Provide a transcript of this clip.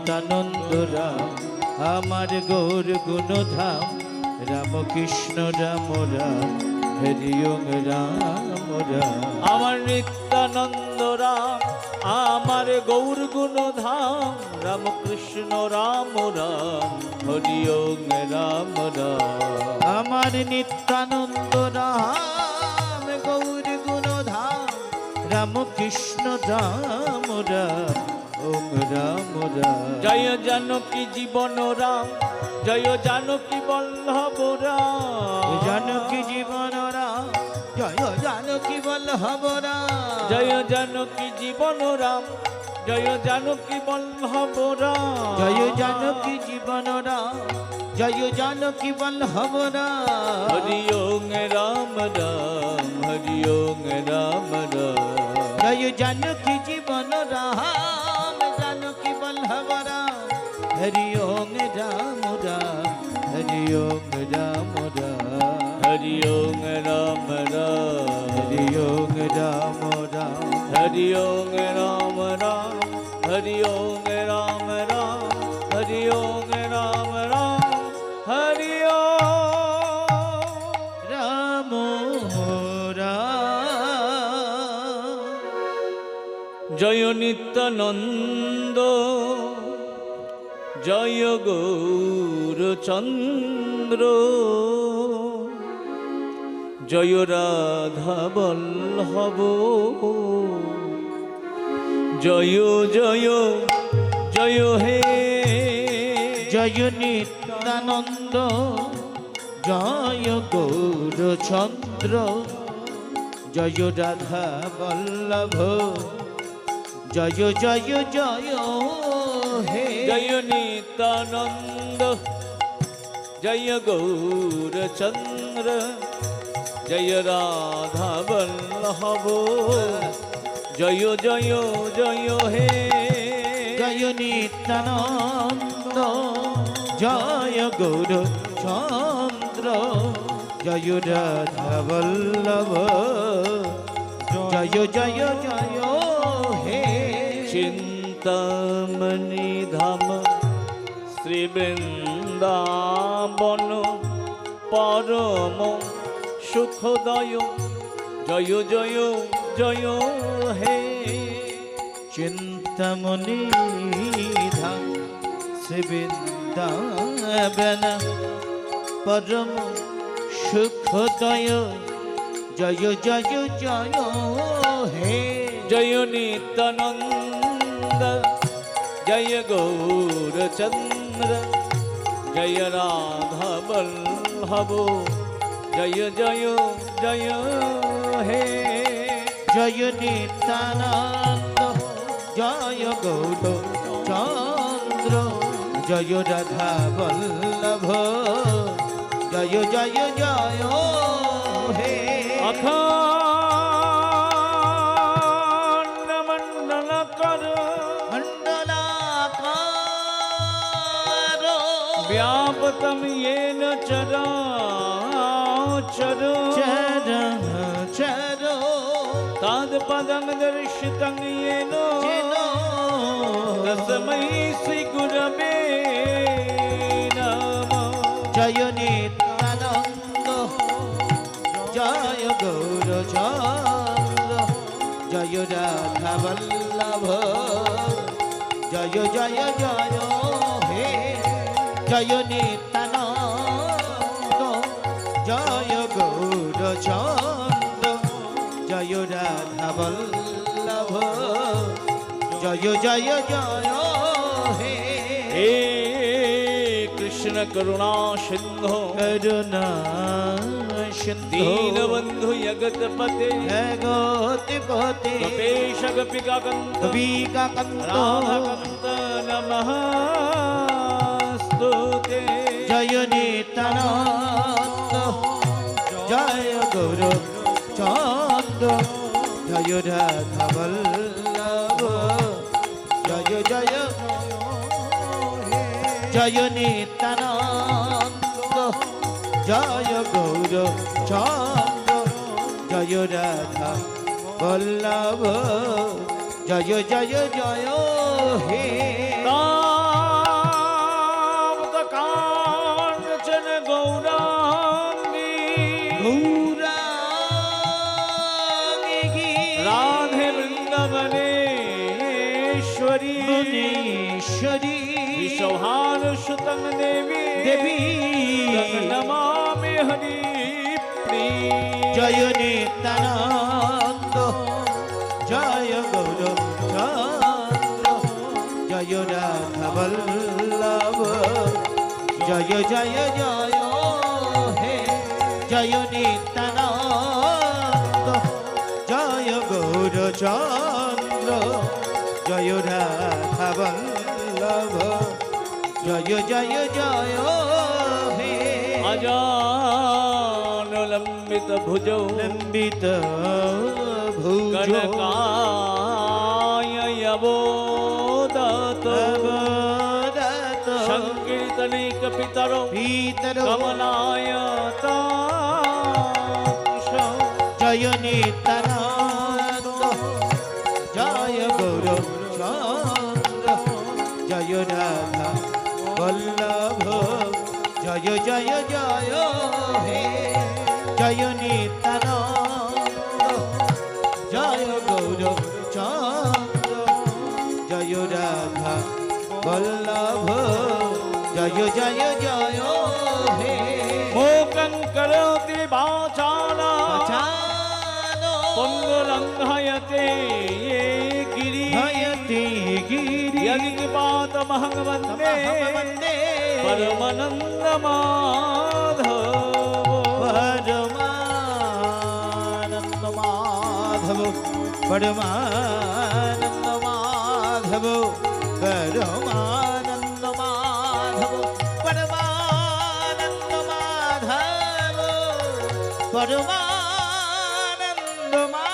নিত্যানন্দ রাম আমার গৌর গুণধাম রাম কৃষ্ণ রাম রাম হরি ওম রাম রাম। আমার নিত্যানন্দ রাম আমার গৌর গুণধাম রাম কৃষ্ণ রাম রাম হরি ওম রাম রাম। আমার নিত্যানন্দ রাম গৌর গুণধাম রাম কৃষ্ণ রাম রাম ওম রাম রাম। জয় জানকী জীবন রাম জয় জানকী বল্লভ রাম। জানকী জীবন রাম জয় জানকী বল্লভ রাম। জয় জানকী জীবন রাম জয় জানকী বল্লভ রাম। জয় জানকী জীবন রাম জয় জানকী বল্লভ রাম। হরি ওম রাম রাম হরি ওম রাম রাম। জয় জানকী জীবন রাম জানকী বল্লভ রাম হরি ওম রাম রাম হরি ওম রাম রাম। হরি ওম রাম রাম হরি ওম রাম রাম। হরি ওম রাম রাম হরি ওম রাম রাম হরি ওম রাম রাম হরি ওম রাম রাম। জয় নিত্যানন্দ জয় গৌরচন্দ্র জয় রাধা বল্লভ জয় জয় জয় হে। জয় নিত্যানন্দ জয় গৌরচন্দ্র জয় রাধা বল্লভ জয় জয় জয় হে। জয় নিত্যানন্দ জয় গৌরচন্দ্র জয় রাধা বল্লভ জয় জয় জয় হে। জয় নিত্যানন্দ জয় গৌরচন্দ্র জয় রাধা বল্লভ জয় জয় জয় হে। চিন্তামণি ধাম শ্রী বৃন্দাবন পরম সুখদয় জয় জয় জয় হে। চিন্তামণি ধাম শ্রী বৃন্দাবন পরম সুখদয় জয় জয় জয় হে। জয় নিত্যানন্দ জয় গৌরচন্দ্র জয় রাধা বল্লভ জয় জয় জয় হে। জয় নিত্যানন্দ জয় গৌরচন্দ্র জয় রাধা বল্লভ জয় জয় জয় হে। অখণ্ড মণ্ডলকর মণ্ডলাকার व्यापतं येन चराचर চর চর तत्पदं दर्शितं येन तस्मै श्रीगुरवे नमः। জয় নিত্যানন্দ জয় গৌরচন্দ্র জয় রাধা বল্লভ জয় জয় জয় হে। জয় নিত্যানন্দ জয় গৌরচন্দ্র জয় রাধা বল্লভ জয় জয় জয় হে। हे कृष्ण करुणा सिंधु করুণা সিন্ধু दीनबन्धु जगत्पते জগৎপতে कपेश गोपिकान्त কবিকান্ত राधाकान्त नमस्तुते। জয় নিত্যানন্দ জয় গৌরচন্দ্র জয় রাধা বল্লভ জয় জয় জয় নিত্যানন্দ জয় গৌরচন্দ্র জয় রাধা বল্লভ জয় জয় জয় হে। ভুবনেশ্বরী विश्वभानुसुतं देवी দেবী तं नमामि हरिप्रिये জয় নিত্যানন্দ জয় গৌরচন্দ্র জয় রাধাবল্লভ জয় জয় জয় হে জয় নিত্যানন্দ জয় গৌরচন্দ্র জয় রাধাবল্লভ জয় জয় জয় হে अजानुलम्बित भुजौ লম্বিত ভুজ कनकायवोदत অবদত संकीर्तनैकपितरौ পিতর कमलायताक्ष জয় নিত্যানন্দ জয় গৌরচন্দ্র জয় রাধা বল্লভ জয় জয় জয় হে জয় নিত্যানন্দ জয় গৌরচন্দ্র জয় রাধা বল্লভ জয় জয় জয় হে मूकं करोति वाचाला চালো पुङ्गुलङ्घयते ये गिरि হয়তি গিরি यदिपातमहं वन्दे वन्दे परमानन्दमाधव परमानंद माधव परमानंद माधव परमानंद माधव परमानंद माधव परमानंद माधव